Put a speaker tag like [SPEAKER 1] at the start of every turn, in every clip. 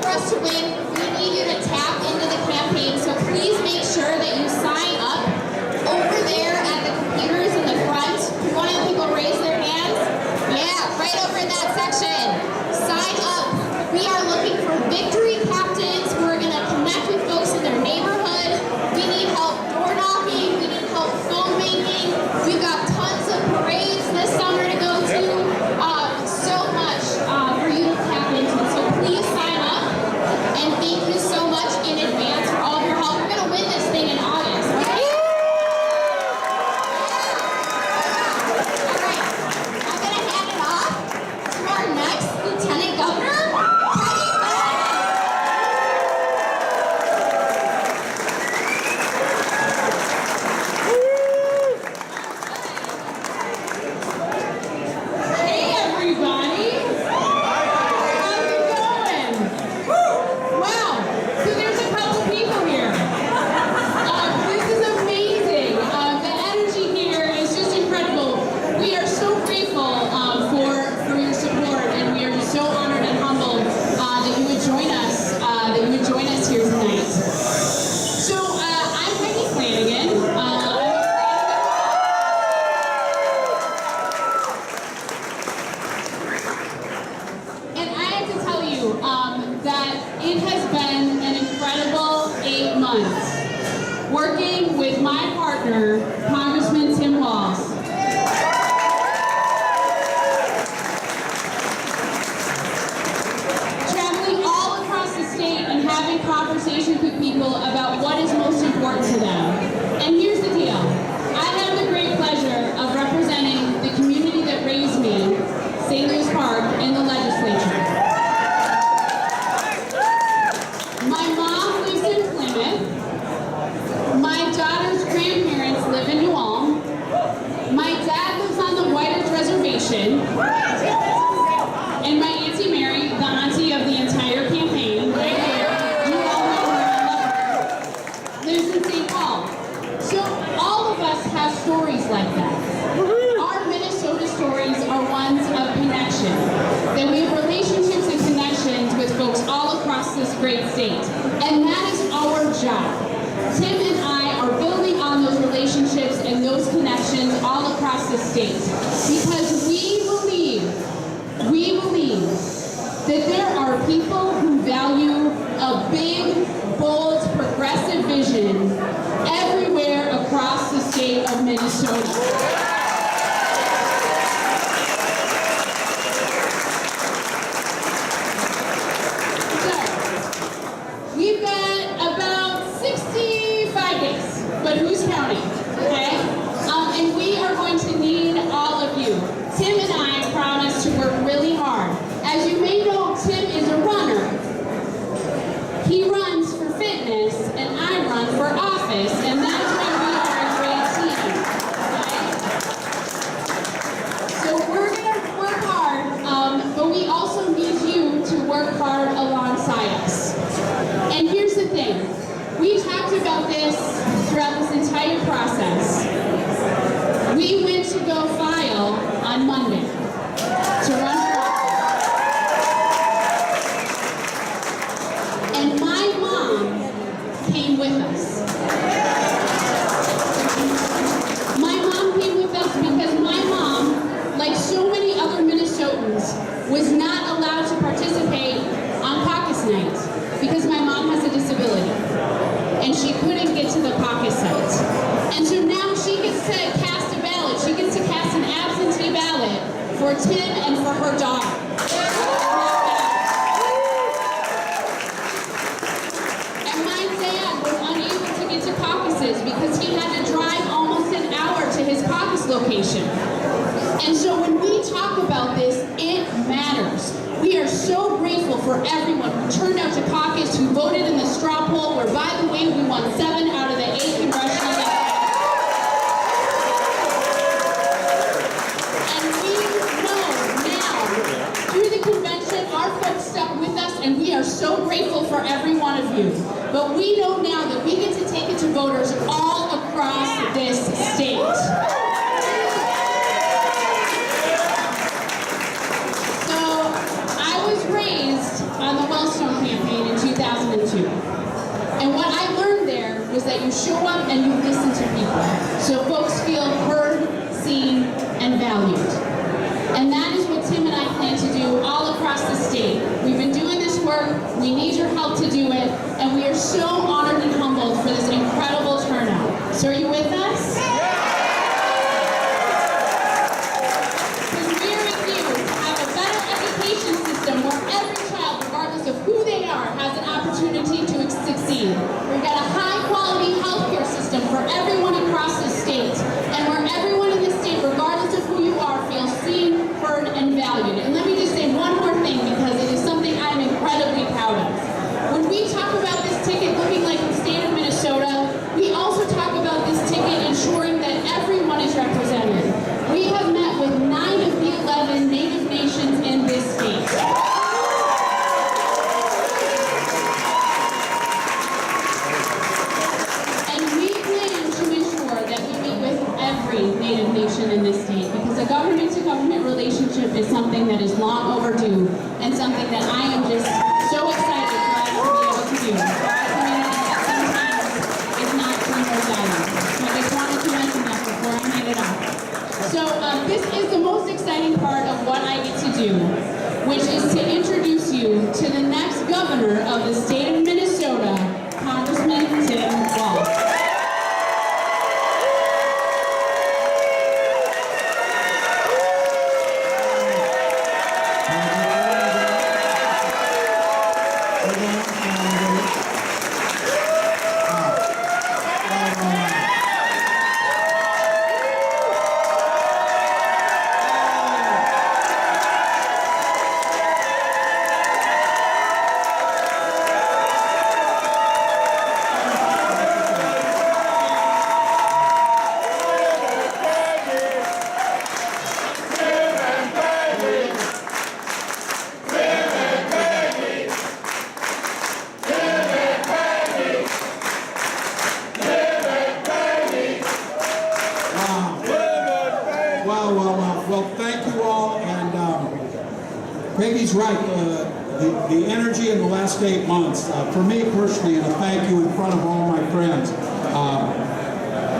[SPEAKER 1] us to win, we need you to tap into the campaign. So please make sure that you sign up over there at the computers in the front. Can one of the people raise their hands? Yeah, right over in that section. Sign up. We are looking for victory captains who are going to connect with folks in their neighborhood. We need help door knocking. We need help phone banking. We've got tons of parades this summer to go to. So much for you to tap into. So please sign up. And thank you so much in advance for all of your help. We're going to win this thing in August. Okay? All right. I'm going to hand it off to our next Lieutenant Governor. It has been an incredible 8 months working with my partner, Congressman Tim Walz. Traveling all across the state and having conversations with people about what is most important to them. And here's the deal. I have the great pleasure of representing the community that raised me, St. Louis Park, in the legislature. My daughter's grandparents live in New Ulm. My dad lives on the White Earth Reservation. And my Auntie Mary, the auntie of the entire campaign, right here, you all know her, I love her, lives in St. Paul. So all of us have stories like that. Our Minnesota stories are ones of connection. That we have relationships and connections with folks all across this great state. And that is our job. Tim and I are building on those relationships and those connections all across the state because we believe that there are people who value a big, bold, progressive vision everywhere across the state of Minnesota. But who's counting, okay? And we are going to need all of you. Tim and I promise to work really hard. As you may know, Tim is a runner. He runs for fitness, and I run for office, and that's why we are a great team, okay? So we're gonna work hard, but we also need you to work hard alongside us. And here's the thing. We talked about this throughout this entire process. We went to go file on Monday to run for office. And my mom came with us. My mom came with us because my mom, like so many other Minnesotans, was not allowed to participate on caucus night because my mom has a disability. And she couldn't get to the caucus site. And so now she gets to cast a ballot. She gets to cast an absentee ballot for Tim and for her daughter. And my dad was unable to get to caucuses because he had to drive almost an hour to his caucus location. And so when we talk about this, it matters. We are so grateful for everyone who turned out to caucus, who voted in the straw poll, where, by the way, we won 7 out of the 8 congressional districts. And we know now, through the convention, our folks stuck with us, and we are so grateful for every one of you. But we know now that we get to take it to voters all across this state. On the Wellstone campaign do. And what I learned there was that you show up and you listen to people, so folks feel heard, seen, and valued. And that is what Tim and I plan to do all across the state. We've been doing this work, we need your help to do it, and we are so honored and humbled for this incredible turnout. So are you with us? Because we're with you to have a better education system where every child, regardless of who they are, has an opportunity to succeed. We've got a high-quality healthcare system for everyone across the state, and where everyone in the state, regardless of who you are, feels seen, heard, and valued. And let me just say one more thing, because it is something I'm incredibly proud of. When we talk about this ticket looking like the state of Minnesota, we also talk about this ticket ensuring that everyone is represented. We have met with 9 of the 11 Native nations in this state. Native nation in this state, because a government-to-government relationship is something that is long overdue and something that I am just so excited for us to be able to do for our community that sometimes is not too much value. So I just wanted to mention that before I hand it off. So this is the most exciting part of what I get to do, which is to introduce you to the next governor of the state of Minnesota, Congressman Tim Walz.
[SPEAKER 2] Well, thank you all, and Peggy's right. The energy in the last 8 months, for me personally, and a thank you in front of all my friends.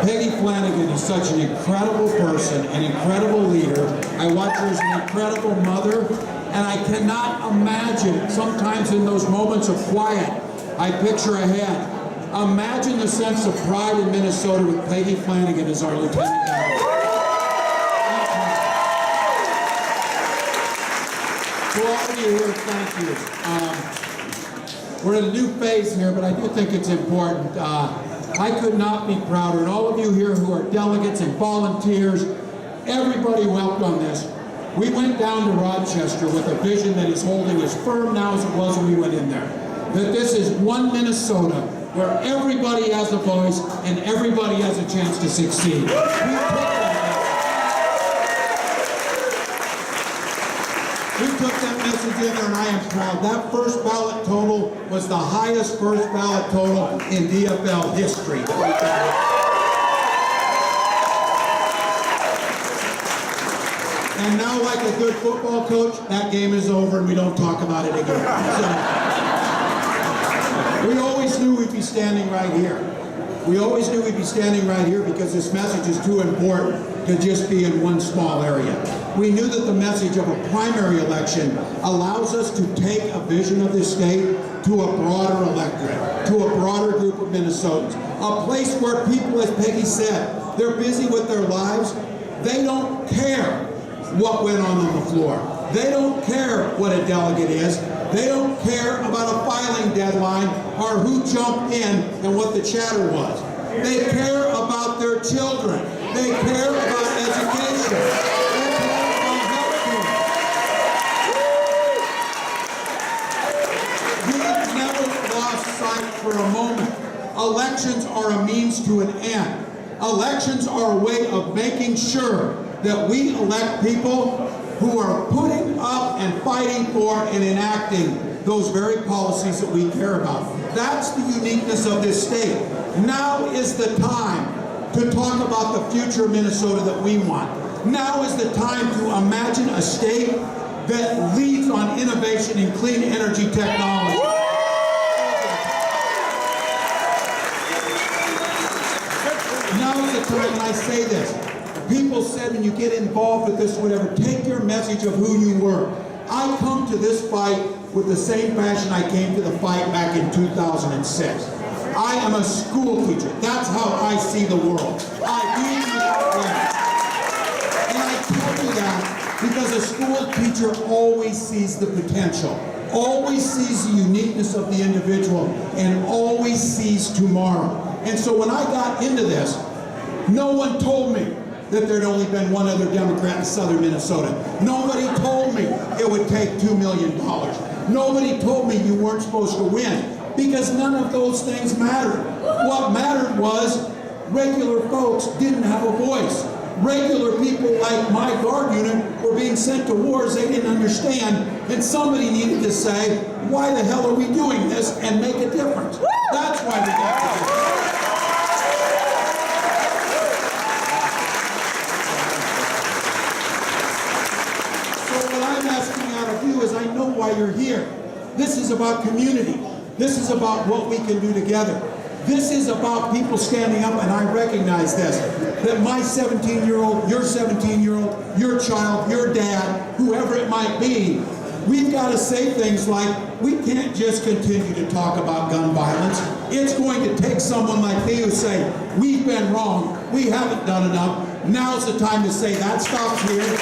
[SPEAKER 2] Peggy Flanagan is such an incredible person, an incredible leader. I watch her as an incredible mother, and I cannot imagine, sometimes in those moments of quiet, I picture ahead. Imagine the sense of pride in Minnesota with Peggy Flanagan as our lieutenant governor. To all of you here, thank you. We're in a new phase here, but I do think it's important. I could not be prouder, and all of you here who are delegates and volunteers, everybody helped on this. We went down to Rochester with a vision that is holding as firm now as it was when we went in there. That this is one Minnesota where everybody has a voice and everybody has a chance to succeed. We took that message in there, and I am proud. That first ballot total was the highest first ballot total in DFL history. And now, like a good football coach, that game is over and we don't talk about it again. So, we always knew we'd be standing right here. We always knew we'd be standing right here because this message is too important to just be in one small area. We knew that the message of a primary election allows us to take a vision of this state to a broader electorate, to a broader group of Minnesotans. A place where people, as Peggy said, they're busy with their lives. They don't care what went on the floor. They don't care what a delegate is. They don't care about a filing deadline or who jumped in and what the chatter was. They care about their children. They care about education. They care about healthcare. We've never lost sight for a moment. Elections are a means to an end. Elections are a way of making sure that we elect people who are putting up and fighting for and enacting those very policies that we care about. That's the uniqueness of this state. Now is the time to talk about the future of Minnesota that we want. Now is the time to imagine a state that leads on innovation in clean energy technology. time, and I say this, people said when you get involved with this, whatever, take your message of who you were. I come to this fight with the same passion I came to the fight back in 2006. I am a school teacher. That's how I see the world. I read without limits. And I tell you that because a school teacher always sees the potential, always sees the uniqueness of the individual, and always sees tomorrow. And so when I got into this, no one told me that there'd only been one other Democrat in southern Minnesota. Nobody told me it would take $2 million. Nobody told me you weren't supposed to win, because none of those things mattered. What mattered was regular folks didn't have a voice. Regular people like my guard unit were being sent to wars they didn't understand, and somebody needed to say, why the hell are we doing this, and make a difference. That's why we got to do it. I know why you're here. This is about community. This is about what we can do together. This is about people standing up, and I recognize this, that my 17-year-old, your 17-year-old, your child, your dad, whoever it might be, we've got to say things like, we can't just continue to talk about gun violence. It's going to take someone like me who say, we've been wrong, we haven't done enough. Now's the time to say that stops here.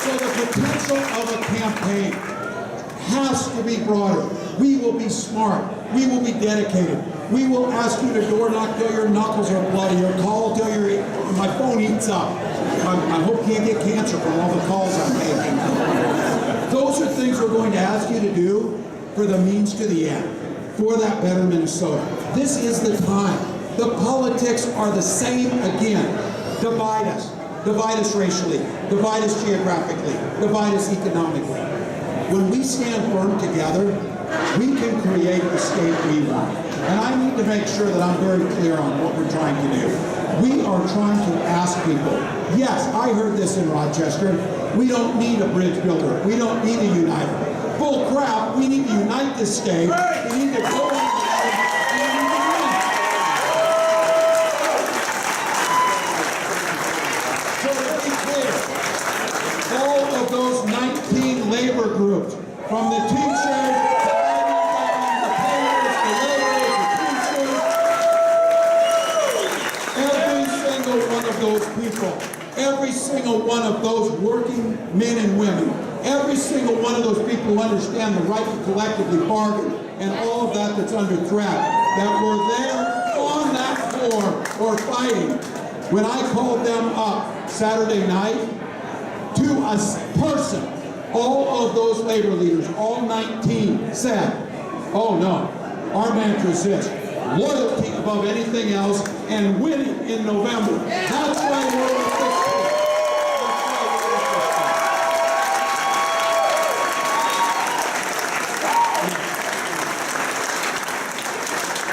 [SPEAKER 2] So the potential of a campaign has to be broader. We will be smart. We will be dedicated. We will ask you to door knock till your knuckles are bloody, or call till my phone eats up. I hope you can't get cancer from all the calls I'm making. Those are things we're going to ask you to do for the means to the end, for that better Minnesota. This is the time. The politics are the same again. Divide us. Divide us racially, divide us geographically, divide us economically. When we stand firm together, we can create the state we want. And I need to make sure that I'm very clear on what we're trying to do. We are trying to ask people, yes, I heard this in Rochester, we don't need a bridge builder, we don't need a uniter. Bull crap, we need to unite this state, we need to go in. Those 19 labor groups, from the teachers, the painters, the laborers, the teachers, every single one of those people, every single one of those working men and women, every single one of those people who understand the right to collectively bargain and all of that that's under threat, that were there on that floor or fighting. When I called them up Saturday night, to a person, all of those labor leaders, all 19, said, oh no, our mantra is this, loyalty above anything else and winning in November. That's why we're at this point.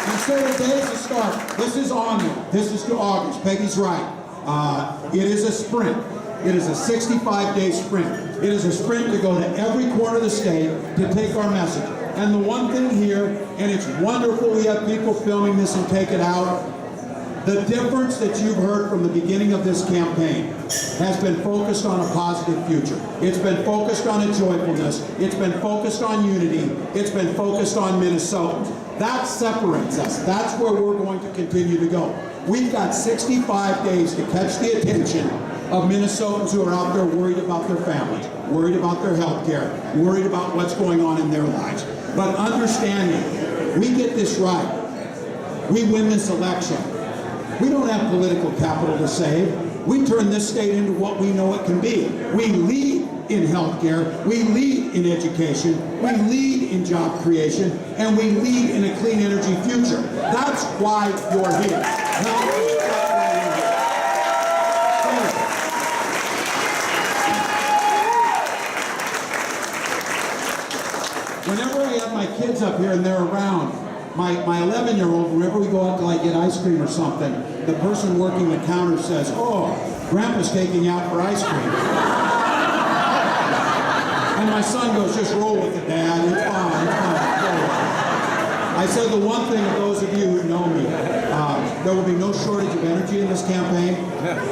[SPEAKER 2] And so today's the start. This is on you. This is to August. Peggy's right. It is a sprint. It is a 65-day sprint. It is a sprint to go to every corner of the state to take our message. And the one thing here, and it's wonderful we have people filming this and take it out, the difference that you've heard from the beginning of this campaign has been focused on a positive future. It's been focused on a joyfulness. It's been focused on unity. It's been focused on Minnesotans. That separates us. That's where we're going to continue to go. We've got 65 days to catch the attention of Minnesotans who are out there worried about their families, worried about their health care, worried about what's going on in their lives. But understanding, we get this right. We win this election. We don't have political capital to save. We turn this state into what we know it can be. We lead in health care, we lead in education, we lead in job creation, and we lead in a clean energy future. That's why you're here. Whenever I have my kids up here and they're around, my 11-year-old, whenever we go out to like get ice cream or something, the person working the counter says, oh, Grandpa's taking you out for ice cream. And my son goes, just roll with it, Dad. It's fine, it's fine. Roll with it. I said the one thing of those of you who know me, there will be no shortage of energy in this campaign.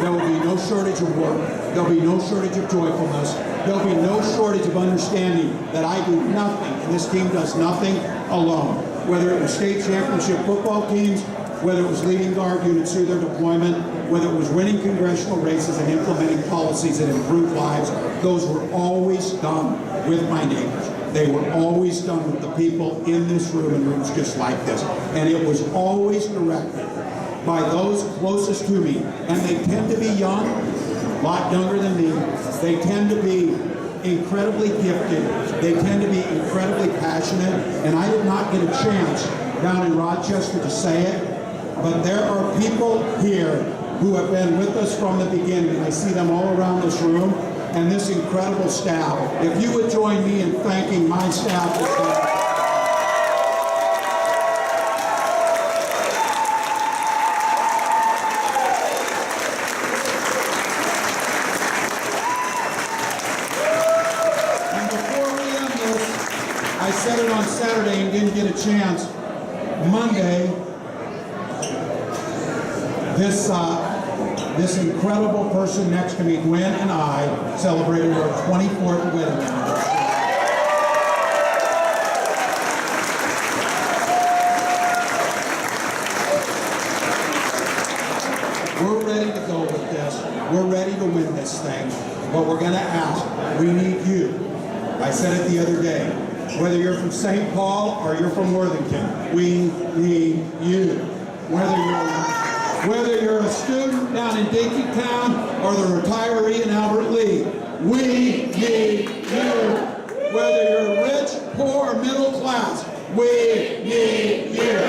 [SPEAKER 2] There will be no shortage of work. There will be no shortage of joyfulness. There will be no shortage of understanding that I do nothing, and this team does nothing alone. Whether it was state championship football teams, whether it was leading guard units through their deployment, whether it was winning congressional races and implementing policies that improve lives, those were always done with my neighbors. They were always done with the people in this room and rooms just like this. And it was always directed by those closest to me. And they tend to be young, a lot younger than me. They tend to be incredibly gifted. They tend to be incredibly passionate. And I did not get a chance down in Rochester to say it, but there are people here who have been with us from the beginning. And I see them all around this room. And this incredible staff. If you would join me in thanking my staff. And before we end this, I said it on Saturday and didn't get a chance. Monday, this incredible person next to me, Gwen and I, celebrated our 24th wedding anniversary. We're ready to go with this. We're ready to win this thing. But we're going to ask, we need you. I said it the other day. Whether you're from St. Paul or you're from Worthington, we need you. Whether you're a student down in Dinkytown or the retiree in Albert Lee, we need you. Whether you're rich, poor, or middle class, we need you.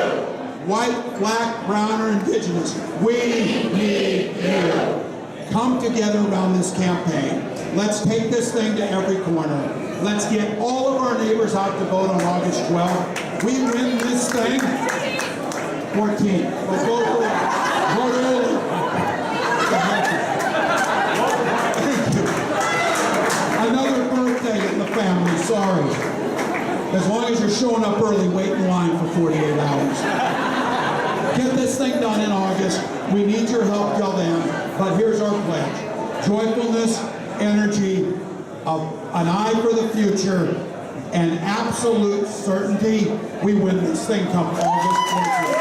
[SPEAKER 2] White, black, brown, or indigenous, we need you. Come together around this campaign. Let's take this thing to every corner. Let's get all of our neighbors out to vote on August 12th. We win this thing. 14. Let's vote for it. Vote early. Thank you. Another birthday in the family, sorry. As long as you're showing up early, wait in line for 48 hours. Get this thing done in August. We need your help till then. But here's our pledge. Joyfulness, energy, an eye for the future, and absolute certainty we win this thing come August 24th.